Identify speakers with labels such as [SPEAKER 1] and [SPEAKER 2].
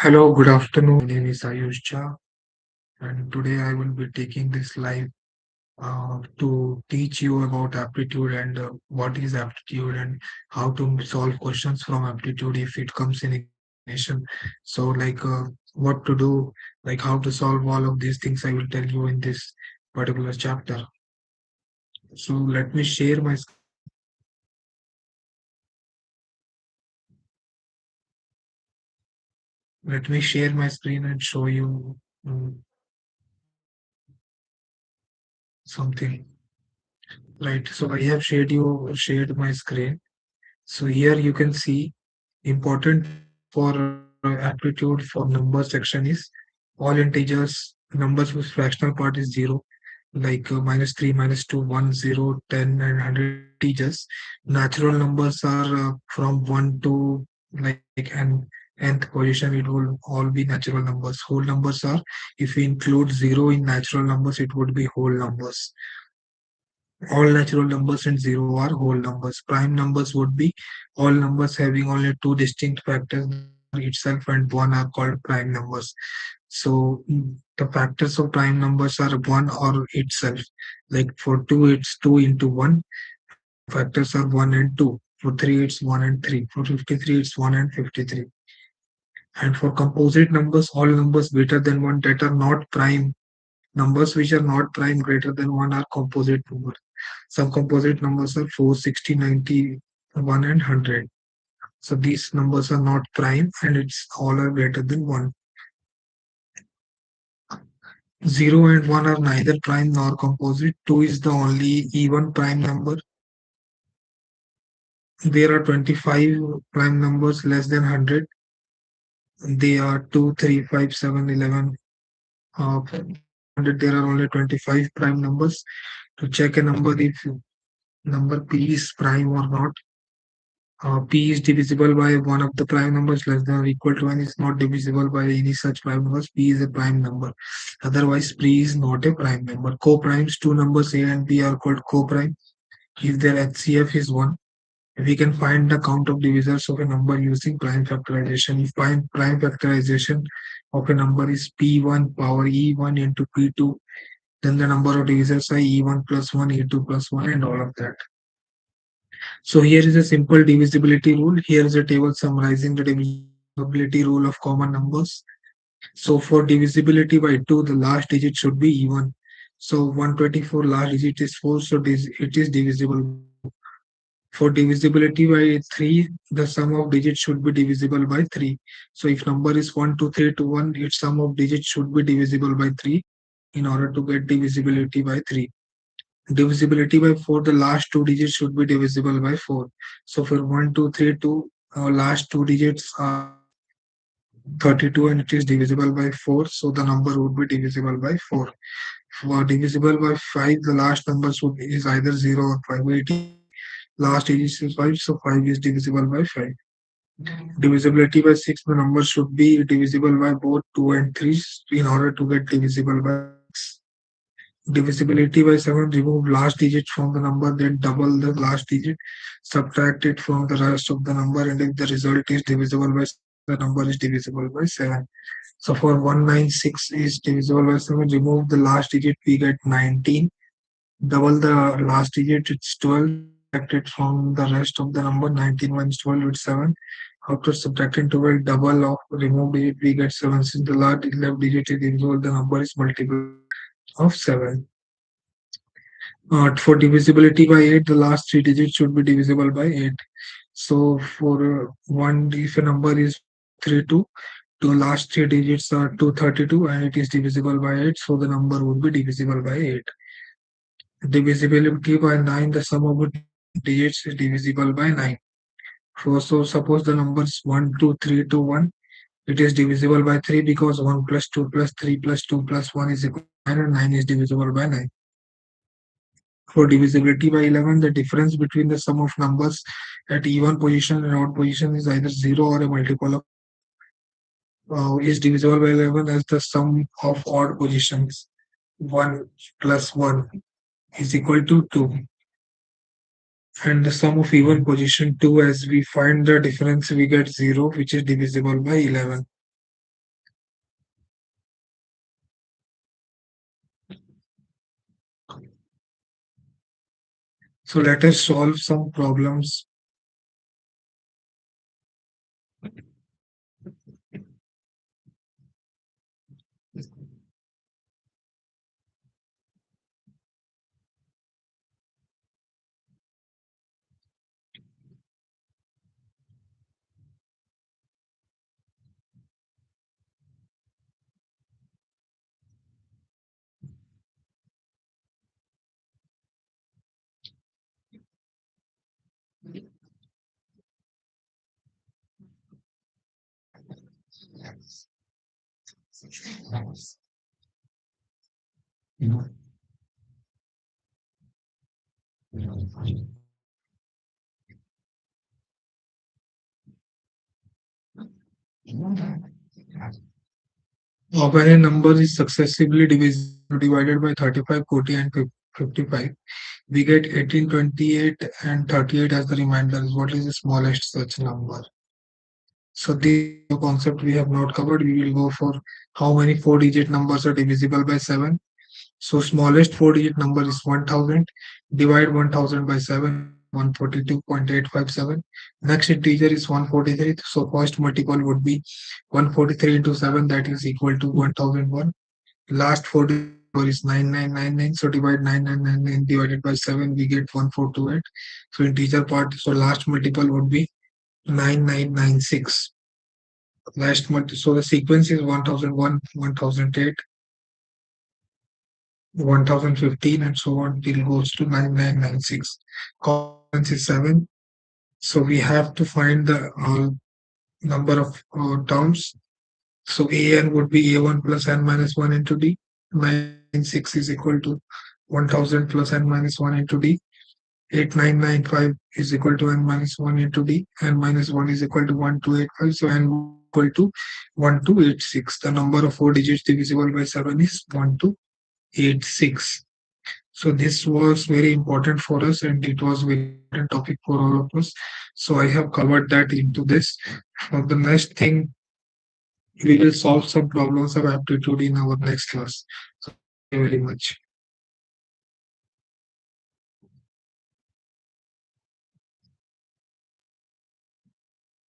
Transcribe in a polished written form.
[SPEAKER 1] Hello, good afternoon. My name is Ayush Jha, and today I will be taking this live to teach you about aptitude and what is aptitude and how to solve questions from aptitude if it comes in examination. So, what to do, like how to solve all of these things, I will tell you in this particular chapter. So, let me share my screen and show you something. Right. So, I have shared my screen. So here you can see important for aptitude for number section is all integers, numbers whose fractional part is zero, like minus 3, minus 2, 1, 0, 10, and 100 are integers. Natural numbers are from 1 to like nth position, it will all be natural numbers. Whole numbers are, if we include 0 in natural numbers, it would be whole numbers. All natural numbers and zero are whole numbers. Prime numbers would be all numbers having only two distinct factors, the number itself and one, are called prime numbers. So the factors of prime numbers are one or itself. Like for 2, it's 2 into 1, and the factors are 1 and 2. For 3, it's 1 and 3. For 53, it's 1 and 53. And for composite numbers, all numbers greater than 1 that are not prime, numbers which are not prime greater than 1 are composite numbers. Some composite numbers are 4, 60, 90, 1, and 100. So these numbers are not prime and it's all are greater than 1. 0 and 1 are neither prime nor composite. 2 is the only even prime number. There are 25 prime numbers less than 100. They are 2, 3, 5, 7, 11. Less than 100, there are only 25 prime numbers. To check a number if number p is prime or not, p is divisible by one of the prime numbers less than or equal to 1 is not divisible by any such prime numbers. P is a prime number. Otherwise, p is not a prime number. Co-primes, two numbers a and b are called co-prime if their HCF is 1. We can find the count of divisors of a number using prime factorization. If prime factorization of a number is p1 power e1 into p2, then the number of divisors are e1 plus 1, e2 plus 1, and all of that. So here is a simple divisibility rule. Here is a table summarizing the divisibility rule of common numbers. So for divisibility by 2, the last digit should be even. So 124 last digit is 4, so it is divisible by 2. For divisibility by 3, the sum of digits should be divisible by 3. So if number is 1, 2, 3 to 1, its sum of digits should be divisible by 3 in order to get divisibility by 3. Divisibility by 4, the last two digits should be divisible by 4. So for 1, 2, 3, 2, last two digits are 32 and it is divisible by 4. So the number would be divisible by 4. For divisible by 5, the last number is either 0 or 5. It is last digit is 5, so 5 is divisible by 5. Divisibility by 6, the number should be divisible by both 2 and 3 in order to get divisible by 6. Divisibility by 7, remove last digit from the number, then double the last digit, subtract it from the rest of the number, and if the result is divisible by 7, the number is divisible by 7. So for 196 is divisible by 7, remove the last digit, we get 19. Double the last digit, it's 12. Subtract it from the rest of the number, 19 minus 12 is 7. After subtracting 12, double of removed digit, we get 7. Since the left digit is divisible, the number is multiple of 7. For divisibility by 8, the last three digits should be divisible by 8. So for one, if a number is 32, the last three digits are 232 and it is divisible by 8, so the number would be divisible by 8. Divisibility by 9, the sum of the digits is divisible by 9. So suppose the numbers 1, 2, 3 to 1, it is divisible by 3 because 1 plus 2 plus 3 plus 2 plus 1 is equal to 9 and 9 is divisible by 9. For divisibility by 11, the difference between the sum of numbers at even position and odd position is either 0 or a multiple of is divisible by 11 as the sum of odd positions. 1 plus 1 is equal to 2. And the sum of even position 2, as we find the difference, we get 0, which is divisible by 11. So let us solve some problems. When a number is successively divided by 35, 40, and 55, we get 18, 28, and 38 as the remainders. What is the smallest such number? So this concept we have not covered. We will go for how many four-digit numbers are divisible by 7. So smallest four-digit number is 1000. Divide 1000 by 7, we get 142.857. Next integer is 143. So first multiple would be 143 into 7, that is equal to 1001. Last four-digit number is 9999. So divide 9999 divided by 7, we get 1428. So integer part, so last multiple would be 9996. Last month, so the sequence is 1001, 1008, 1015, and so on till goes to 9996. Consequence is 7. So we have to find the number of terms. So an would be a1 plus n minus 1 into d. 996 is equal to 1000 plus n minus 1 into d. 8995 is equal to n minus 1 into d. N minus 1 is equal to 1285. So n would be equal to 1286. The number of four digits divisible by 7 is 1286. So this was very important for us, and it was very important topic for all of us. So I have covered that into this. For the next thing, we will solve some problems of aptitude in our next class. So thank you very much.